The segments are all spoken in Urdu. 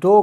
2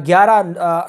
11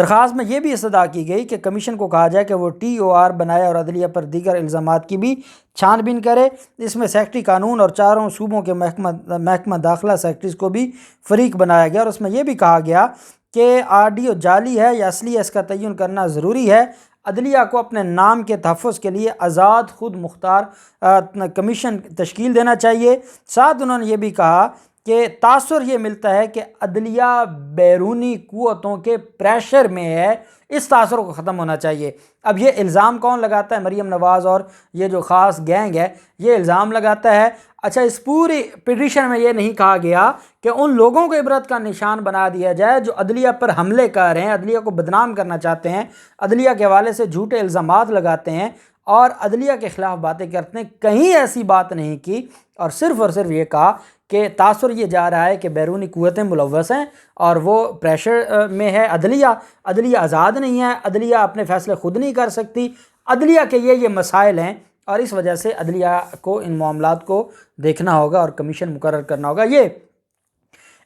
درخواست میں یہ بھی استدعا کی گئی کہ کمیشن کو کہا جائے کہ وہ TOR بنائے اور عدلیہ پر دیگر الزامات کی بھی چھان بین کرے۔ اس میں سیکرٹری قانون اور چاروں صوبوں کے محکمہ داخلہ سیکرٹریز کو بھی فریق بنایا گیا، اور اس میں یہ بھی کہا گیا کہ آڈیو جعلی ہے یا اصلی ہے، اس کا تعین کرنا ضروری ہے۔ عدلیہ کو اپنے نام کے تحفظ کے لیے آزاد خود مختار کمیشن تشکیل دینا چاہیے۔ ساتھ انہوں نے یہ بھی کہا کہ تاثر یہ ملتا ہے کہ عدلیہ بیرونی قوتوں کے پریشر میں ہے، اس تاثر کو ختم ہونا چاہیے۔ اب یہ الزام کون لگاتا ہے؟ مریم نواز اور یہ جو خاص گینگ ہے یہ الزام لگاتا ہے۔ اچھا، اس پوری پٹیشن میں یہ نہیں کہا گیا کہ ان لوگوں کو عبرت کا نشان بنا دیا جائے جو عدلیہ پر حملے کر رہے ہیں، عدلیہ کو بدنام کرنا چاہتے ہیں، عدلیہ کے حوالے سے جھوٹے الزامات لگاتے ہیں اور عدلیہ کے خلاف باتیں کرتے ہیں۔ کہیں ایسی بات نہیں کی، اور صرف یہ کہا کہ تاثر یہ جا رہا ہے کہ بیرونی قوتیں ملوث ہیں اور وہ پریشر میں ہے، عدلیہ آزاد نہیں ہے، عدلیہ اپنے فیصلے خود نہیں کر سکتی، عدلیہ کے یہ مسائل ہیں، اور اس وجہ سے عدلیہ کو ان معاملات کو دیکھنا ہوگا اور کمیشن مقرر کرنا ہوگا۔ یہ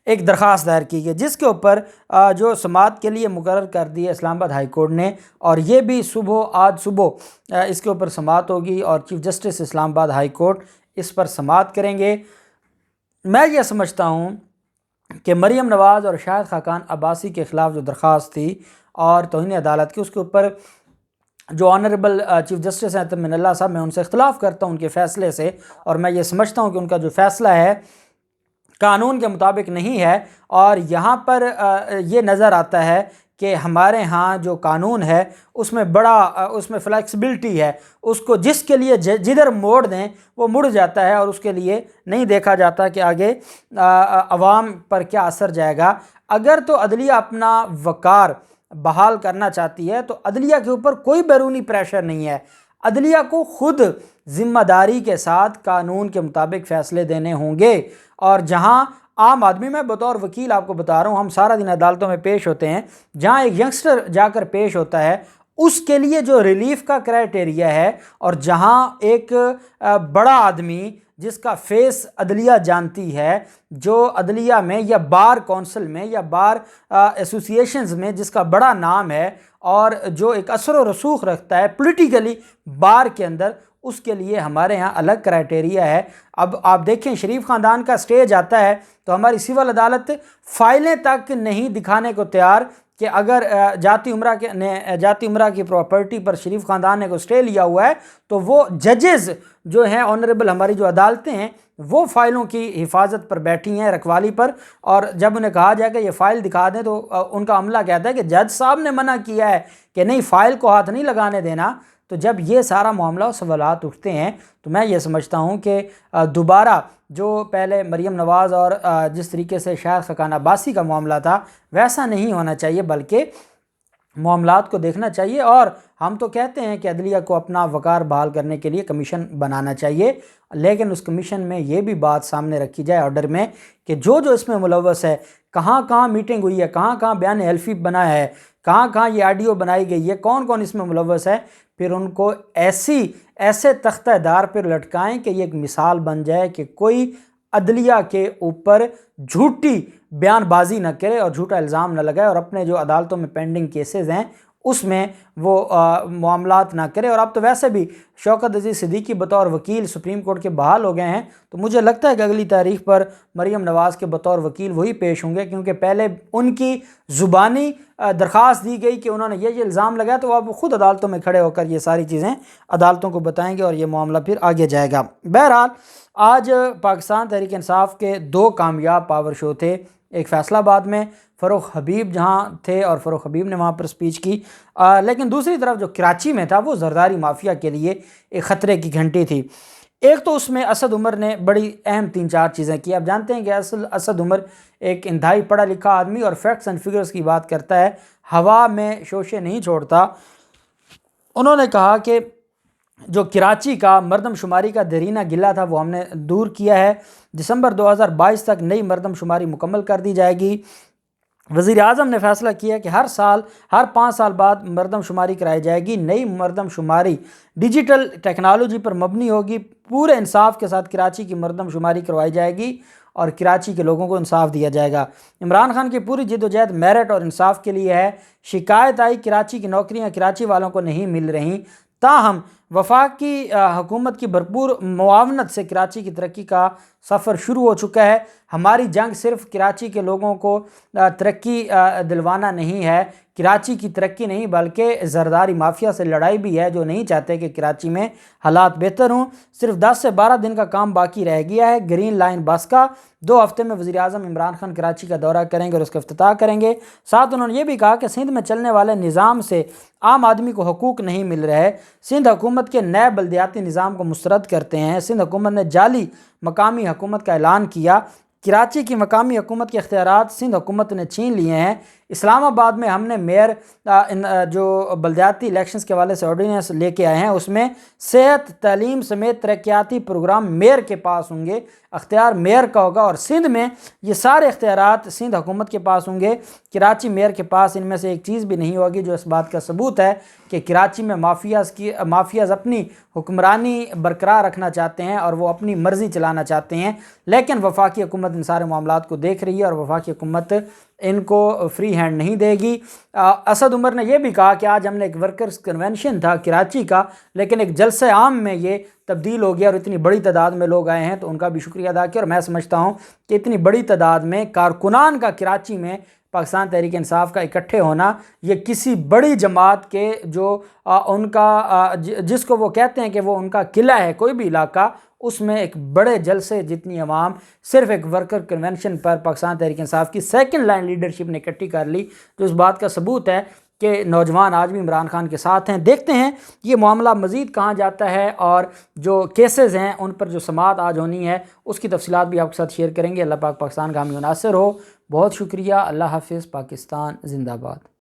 ایک درخواست دائر کی گئی جس کے اوپر جو سماعت کے لیے مقرر کر دی ہے اسلام آباد ہائی کورٹ نے، اور یہ بھی آج صبح اس کے اوپر سماعت ہوگی اور چیف جسٹس اسلام آباد ہائی کورٹ اس پر سماعت کریں گے۔ میں یہ سمجھتا ہوں کہ مریم نواز اور شاہد خاقان عباسی کے خلاف جو درخواست تھی اور توہین عدالت کی، اس کے اوپر جو آنریبل چیف جسٹس ہیں من اللہ صاحب، میں ان سے اختلاف کرتا ہوں ان کے فیصلے سے، اور میں یہ سمجھتا ہوں کہ ان کا جو فیصلہ ہے قانون کے مطابق نہیں ہے، اور یہاں پر یہ نظر آتا ہے کہ ہمارے ہاں جو قانون ہے اس میں فلیکسیبلٹی ہے، اس کو جس کے لیے جدھر موڑ دیں وہ مڑ جاتا ہے، اور اس کے لیے نہیں دیکھا جاتا کہ آگے عوام پر کیا اثر جائے گا۔ اگر تو عدلیہ اپنا وقار بحال کرنا چاہتی ہے تو عدلیہ کے اوپر کوئی بیرونی پریشر نہیں ہے، عدلیہ کو خود ذمہ داری کے ساتھ قانون کے مطابق فیصلے دینے ہوں گے، اور جہاں عام آدمی، میں بطور وکیل آپ کو بتا رہا ہوں، ہم سارا دن عدالتوں میں پیش ہوتے ہیں، جہاں ایک ینگسٹر جا کر پیش ہوتا ہے اس کے لیے جو ریلیف کا کرائٹیریا ہے، اور جہاں ایک بڑا آدمی جس کا فیس عدلیہ جانتی ہے، جو عدلیہ میں یا بار کونسل میں یا بار ایسوسیشنز میں جس کا بڑا نام ہے اور جو ایک اثر و رسوخ رکھتا ہے پولیٹیکلی بار کے اندر، اس کے لیے ہمارے ہاں الگ کرائٹیریا ہے۔ اب آپ دیکھیں شریف خاندان کا سٹیج آتا ہے تو ہماری سول عدالت فائلیں تک نہیں دکھانے کو تیار کہ اگر جاتی عمرہ کی پراپرٹی پر شریف خاندان نے کو سٹے لیا ہوا ہے تو وہ ججز جو ہیں آنریبل ہماری جو عدالتیں ہیں وہ فائلوں کی حفاظت پر بیٹھی ہیں، رکھوالی پر، اور جب انہیں کہا جائے کہ یہ فائل دکھا دیں تو ان کا عملہ کہتا ہے کہ جج صاحب نے منع کیا ہے کہ نہیں، فائل کو ہاتھ نہیں لگانے دینا۔ تو جب یہ سارا معاملہ سوالات اٹھتے ہیں تو میں یہ سمجھتا ہوں کہ دوبارہ جو پہلے مریم نواز اور جس طریقے سے شاہد خاقان عباسی کا معاملہ تھا ویسا نہیں ہونا چاہیے، بلکہ معاملات کو دیکھنا چاہیے، اور ہم تو کہتے ہیں کہ عدلیہ کو اپنا وقار بحال کرنے کے لیے کمیشن بنانا چاہیے، لیکن اس کمیشن میں یہ بھی بات سامنے رکھی جائے آرڈر میں کہ جو اس میں ملوث ہے، کہاں کہاں میٹنگ ہوئی ہے، کہاں کہاں بیان حلفی بنا ہے، کہاں کہاں یہ آڈیو بنائی گئی ہے، کون کون اس میں ملوث ہے، پھر ان کو ایسے تختہ دار پر لٹکائیں کہ یہ ایک مثال بن جائے کہ کوئی عدلیہ کے اوپر جھوٹی بیان بازی نہ کرے اور جھوٹا الزام نہ لگائے، اور اپنے جو عدالتوں میں پینڈنگ کیسز ہیں اس میں وہ معاملات نہ کرے۔ اور اب تو ویسے بھی شوکت عزیز صدیقی بطور وکیل سپریم کورٹ کے بحال ہو گئے ہیں، تو مجھے لگتا ہے کہ اگلی تاریخ پر مریم نواز کے بطور وکیل وہی پیش ہوں گے، کیونکہ پہلے ان کی زبانی درخواست دی گئی کہ انہوں نے یہ الزام لگایا، تو اب خود عدالتوں میں کھڑے ہو کر یہ ساری چیزیں عدالتوں کو بتائیں گے اور یہ معاملہ پھر آگے جائے گا۔ بہرحال آج پاکستان تحریک انصاف کے 2 کامیاب پاور شو تھے، ایک فیصل آباد میں فروخ حبیب جہاں تھے اور فروخ حبیب نے وہاں پر سپیچ کی، لیکن دوسری طرف جو کراچی میں تھا وہ زرداری مافیا کے لیے ایک خطرے کی گھنٹی تھی۔ ایک تو اس میں اسد عمر نے بڑی اہم 3-4 چیزیں کی۔ آپ جانتے ہیں کہ اسد عمر ایک انتہائی پڑھا لکھا آدمی اور فیکٹس اینڈ فگرز کی بات کرتا ہے، ہوا میں شوشے نہیں چھوڑتا۔ انہوں نے کہا کہ جو کراچی کا مردم شماری کا دیرینہ گلہ تھا وہ ہم نے دور کیا ہے، دسمبر 2022 تک نئی مردم شماری مکمل کر دی جائے گی۔ وزیر اعظم نے فیصلہ کیا کہ ہر 5 سال بعد مردم شماری کرائی جائے گی، نئی مردم شماری ڈیجیٹل ٹیکنالوجی پر مبنی ہوگی، پورے انصاف کے ساتھ کراچی کی مردم شماری کروائی جائے گی، اور کراچی کے لوگوں کو انصاف دیا جائے گا۔ عمران خان کی پوری جدوجہد میرٹ اور انصاف کے لیے ہے۔ شکایت آئی کراچی کی نوکریاں کراچی والوں کو نہیں مل رہیں، تاہم وفاقی حکومت کی بھرپور معاونت سے کراچی کی ترقی کا سفر شروع ہو چکا ہے۔ ہماری جنگ صرف کراچی کے لوگوں کو ترقی دلوانا نہیں ہے، کراچی کی ترقی نہیں بلکہ زرداری مافیا سے لڑائی بھی ہے، جو نہیں چاہتے کہ کراچی میں حالات بہتر ہوں۔ صرف 10 سے 12 دن کا کام باقی رہ گیا ہے گرین لائن بس کا۔ 2 ہفتے میں وزیر اعظم عمران خان کراچی کا دورہ کریں گے اور اس کا افتتاح کریں گے۔ ساتھ انہوں نے یہ بھی کہا کہ سندھ میں چلنے والے نظام سے عام آدمی کو حقوق نہیں مل رہے۔ سندھ حکومت کے نئے بلدیاتی نظام کو مسترد کرتے ہیں۔ سندھ حکومت نے جعلی مقامی حکومت کا اعلان کیا۔ کراچی کی مقامی حکومت کے اختیارات سندھ حکومت نے چھین لیے ہیں۔ اسلام آباد میں ہم نے میئر جو بلدیاتی الیکشنز کے حوالے سے آرڈیننس لے کے آئے ہیں، اس میں صحت، تعلیم سمیت ترقیاتی پروگرام میئر کے پاس ہوں گے، اختیار میئر کا ہوگا، اور سندھ میں یہ سارے اختیارات سندھ حکومت کے پاس ہوں گے۔ کراچی میئر کے پاس ان میں سے ایک چیز بھی نہیں ہوگی، جو اس بات کا ثبوت ہے کہ کراچی میں مافیاز اپنی حکمرانی برقرار رکھنا چاہتے ہیں اور وہ اپنی مرضی چلانا چاہتے ہیں، لیکن وفاقی حکومت ان سارے معاملات کو دیکھ رہی ہے اور وفاقی حکومت ان کو فری ہینڈ نہیں دے گی۔ اسد عمر نے یہ بھی کہا کہ آج ہم نے ایک ورکرز کنونشن تھا کراچی کا، لیکن ایک جلسہ عام میں یہ تبدیل ہو گیا اور اتنی بڑی تعداد میں لوگ آئے ہیں، تو ان کا بھی شکریہ ادا کیا۔ اور میں سمجھتا ہوں کہ اتنی بڑی تعداد میں کارکنان کا کراچی میں پاکستان تحریک انصاف کا اکٹھے ہونا، یہ کسی بڑی جماعت کے جو ان کا جس کو وہ کہتے ہیں کہ وہ ان کا قلعہ ہے کوئی بھی علاقہ، اس میں ایک بڑے جلسے جتنی عوام صرف ایک ورکر کنونشن پر پاکستان تحریک انصاف کی سیکنڈ لائن لیڈرشپ نے اکٹھی کر لی، جو اس بات کا ثبوت ہے کہ نوجوان آج بھی عمران خان کے ساتھ ہیں۔ دیکھتے ہیں یہ معاملہ مزید کہاں جاتا ہے، اور جو کیسز ہیں ان پر جو سماعت آج ہونی ہے اس کی تفصیلات بھی آپ کے ساتھ شیئر کریں گے۔ اللہ پاک پاکستان کا حامی و ناصر ہو۔ بہت شکریہ۔ اللہ حافظ۔ پاکستان زندہ باد۔